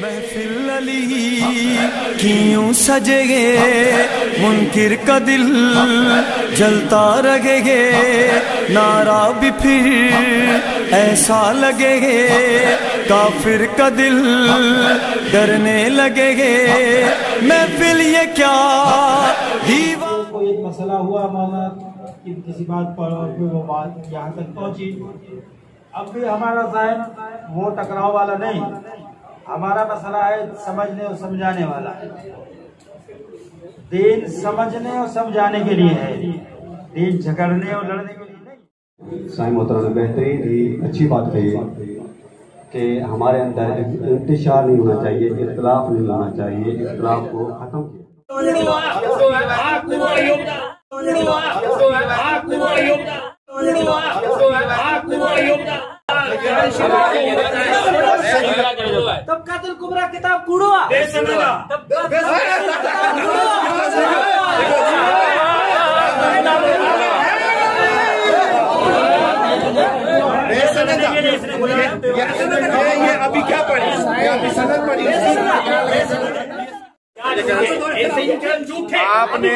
महफिल अली क्यों सजेगे, मुनकिर का दिल जलता रहेगे, नारा भी फिर ऐसा लगेगे, काफिर का दिल डरने लगेगे, महफिल ये क्या दीवार। कोई एक मसला हुआ मौलाना कि किसी बात पर और फिर वो बात यहाँ तक पहुँची। अब भी हमारा ज़हन वो टकराव वाला नहीं, हमारा मसला है समझने और समझाने वाला। दीन समझने और समझाने के लिए है, दीन झगड़ने और लड़ने के लिए नहीं। साईं मोहतरम ने बेहतरीन ही अच्छी बात कही कि हमारे अंदर इंतशार नहीं होना चाहिए, इख्तिलाफ नहीं होना चाहिए, इख्तिलाफ को खत्म किया। तबकातुल कुबरा किताब कूड़ो ये अभी क्या पढ़ी, अभी सनद पढ़ी। आपने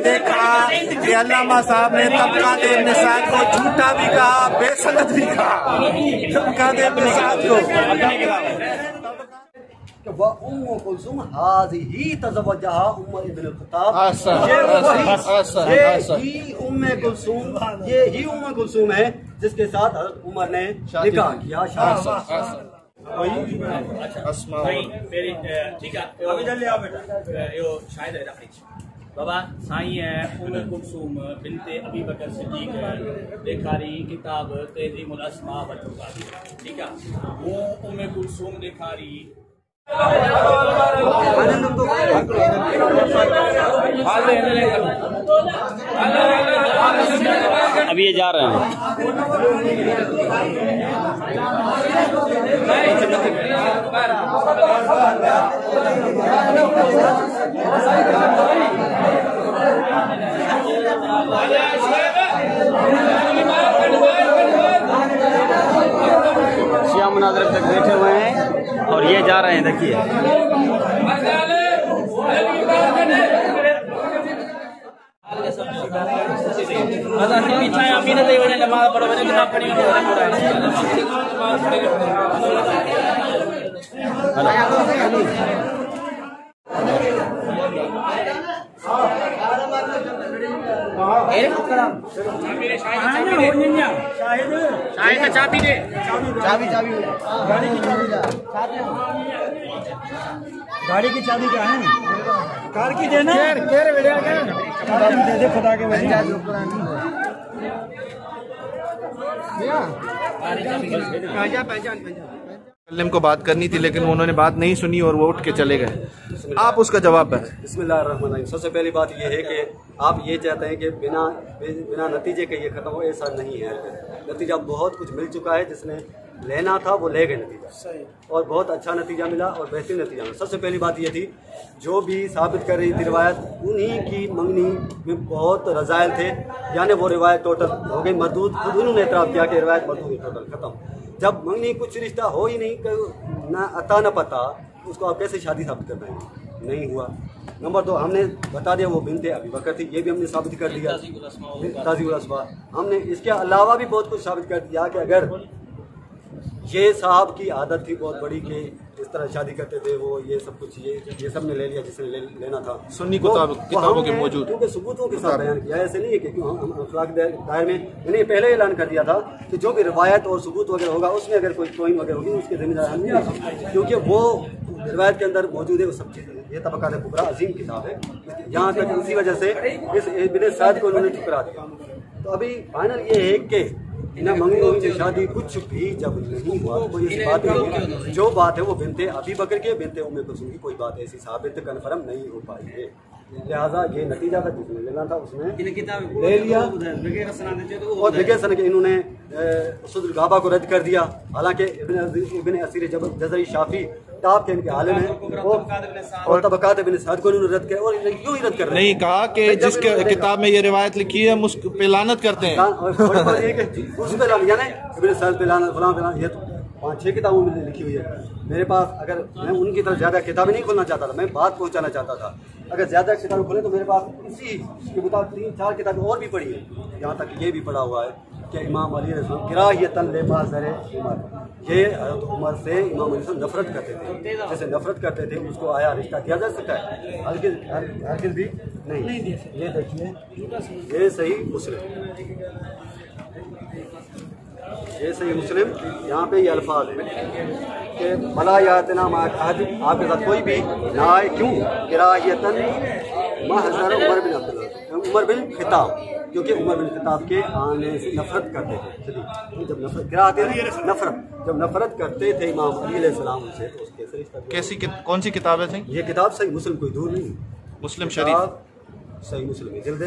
देखा कि अल्लामा साहब ने तबकात इब्न साद को झूठा भी कहा, बेसनद भी कहा। तबकात इब्न साद को उम्मे कुलसूम हाज़िही तज़व्वजहा उमर इब्न अल-खत्ताब। ये उम्मे कुलसूम है जिसके साथ हज़रत उमर ने निकाह किया। बाबा साईं उम्मे कुलसूम बिनते अबी बकर सिद्दीक़ ॾेखारी किताब तहज़ीमुल अस्मा वठूगा, ठीक है। वो उम्मे कुलसूम ॾेखारी अभी ये जा रहे हैं। शिया मुनाज़िर तक बैठे हुए हैं और ये जा रहे हैं। देखिए चाबी दे, गाड़ी की चाबी क्या है, कार की देना, दे दे खुदा के वजह। कल्लम को बात करनी थी लेकिन उन्होंने बात नहीं सुनी और वो उठ के चले गए। आप उसका जवाब दें। बिस्मिल्लाहिर्रहमानिर्रहीम। सबसे पहली बात यह है कि आप ये चाहते हैं कि बिना नतीजे के ये ख़त्म हो, ऐसा नहीं है। नतीजा बहुत कुछ मिल चुका है, जिसने लेना था वो ले गए नतीजा, और बहुत अच्छा नतीजा मिला और बेहतरीन नतीजा मिला। सबसे पहली बात ये थी, जो भी साबित कर रही थी रिवायत, उन्हीं की मंगनी में बहुत रज़ाइल थे, यानी वो रिवायत टोटल हो गई मरदूद। खुद उन्होंने एतराफ़ किया कि रिवायत मरदूद टोटल ख़त्म। जब मंगनी कुछ रिश्ता हो ही नहीं, ना अता न पता, उसको आप कैसे शादी साबित कर पाएंगे? नहीं हुआ। नंबर 2, हमने बता दिया वो बिनते अबी बकर थी, ये भी हमने साबित कर दिया। ताज़ीउल अस्मा हमने इसके अलावा भी बहुत कुछ साबित कर दिया कि अगर ये साहब की आदत थी बहुत बड़ी कि इस तरह शादी करते थे, वो ये सब कुछ ये सब ने ले लिया जिसने लेना था। सुन्नी किताबों के मौजूद, क्योंकि सबूतों के साथ बयान किया। ऐसे नहीं है कि हम अखलाक दायर में मैंने पहले ऐलान कर दिया था कि जो भी रिवायत और सबूत वगैरह होगा, उसमें अगर कोई तौहीन वगैरह होगी उसके जिम्मेदार हम नहीं, क्योंकि वो रिवायत के अंदर मौजूद है वो सब चीज़ें। ये तबकात कुबरा अजीम किताब है, यहाँ तक इसी वजह से इस इब्न साद को उन्होंने ठुकरा दिया। तो अभी फाइनल ये है कि ना मंगनी शादी कुछ भी जब नहीं हुआ, तो ये बात है, जो बात है वो बिनते अबी बकर के बिनते उम्मे कुलसूम की कोई बात ऐसी साबित कन्फर्म नहीं हो पाई है। लिहाजा ये नतीजा था जिसमें लेना था उसने ले लिया, और बगैर सनद के इन्होंने सुदुल गाबा को रद्द कर दिया। हालांकि इब्न असीर जज़री शाफी टॉप के इनके आलिम हैं, और तबकात इब्न साद को इन्होंने रद्द किया। और क्यों ही रद्द कर रहे हैं? नहीं कहा कि जिस किताब में ये रिवायत लिखी है हम उस पे लानत करते हैं। उस पे यानी इब्न साद पे लानत, फलां पे लानत, ये तो 5-6 किताबों में लिखी हुई है। मेरे पास अगर मैं उनकी तरफ ज़्यादा किताबें नहीं खोलना चाहता था, मैं बात पहुंचाना चाहता था। अगर ज़्यादा किताबें खोले तो मेरे पास इसी के मुताबिक 3-4 किताबें और भी पढ़ी है, यहाँ तक ये भी पढ़ा हुआ है कि इमाम अली गिराहियतन लेमाज़रे उमर, ये हज़रत उमर से इमाम अली से नफरत करते थे। जैसे नफरत करते थे उसको आया रिश्ता दिया जा सकता है? हरगिज़ भी नहीं। ये देखिए, ये सही मुस्लिम, यहाँ पे ये अल्फाज है कि भला यातना माहद, आपके साथ कोई भी ना आए, क्यों? गिराहियतन महज़र उमर बिन खिताब, क्योंकि उमर बिन खिताब के आने से नफरत करते थे। जब नफरत गिराते थे, जब नफरत करते थे इमाम अली अलैहिस्सलाम से, तो उसके कैसी कौन सी किताब है? ये किताब सही मुस्लिम, कोई दूर नहीं, मुस्लिम शरीफ सही मुस्लिम है, जल्द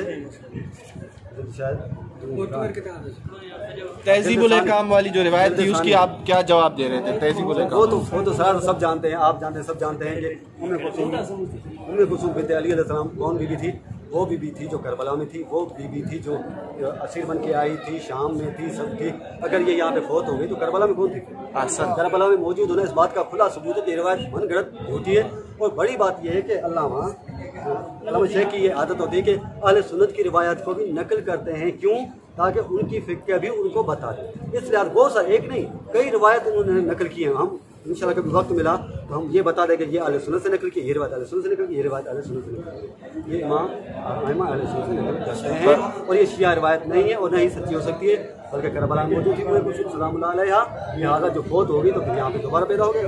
तहजीबुल इकाम वाली जो रिवायत थी उसकी आप क्या जवाब दे रहे थे? तहजीबुल इकाम वो तो सारा सब जानते हैं, आप जानते हैं, सब जानते हैं कि उम्मे कुलसूम बिन्त अली अलैहिस्सलाम कौन बीबी थी? वो बीबी थी जो करबला में थी, वो बीबी थी जो असीर बन के आई थी, शाम में थी, सब थी। अगर ये यहाँ पे फौत हो गई तो करबला में कौन थी? करबला में मौजूद होना इस बात का खुला सबूत है कि रिवायत मनगढ़ंत झूठी है। और बड़ी बात यह है कि अल्लामा शेख की ये आदत होती है कि अहले सुन्नत की रिवायत को भी नकल करते हैं, क्यों? ताकि उनकी फिक्र भी उनको बता दें। इसलिए बहुत सारे, एक नहीं कई रिवायत उन्होंने नकल की हैं। हम इंशाल्लाह कभी वक्त मिला तो हम ये बता देंगे, ये अहले सुन्नत से नकल की, ये रिवायत अहले सुन्नत से नकल की, ये रिवायत अहले सुन्नत से नकल की। ये इमाम अहले सुन्नत से नकल करते हैं और ये शिया रिवायत नहीं है और नहीं सच्ची हो सकती है, बल्कि करबला में मौजूद थी कुछ सलामुल्लाह अलैहा। लिहाजा जो फौत होगी तो फिर यहाँ पे दोबारा पैदा हो गए।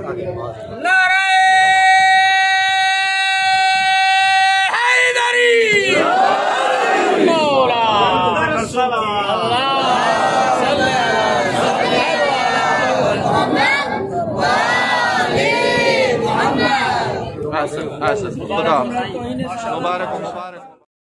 मुबारक।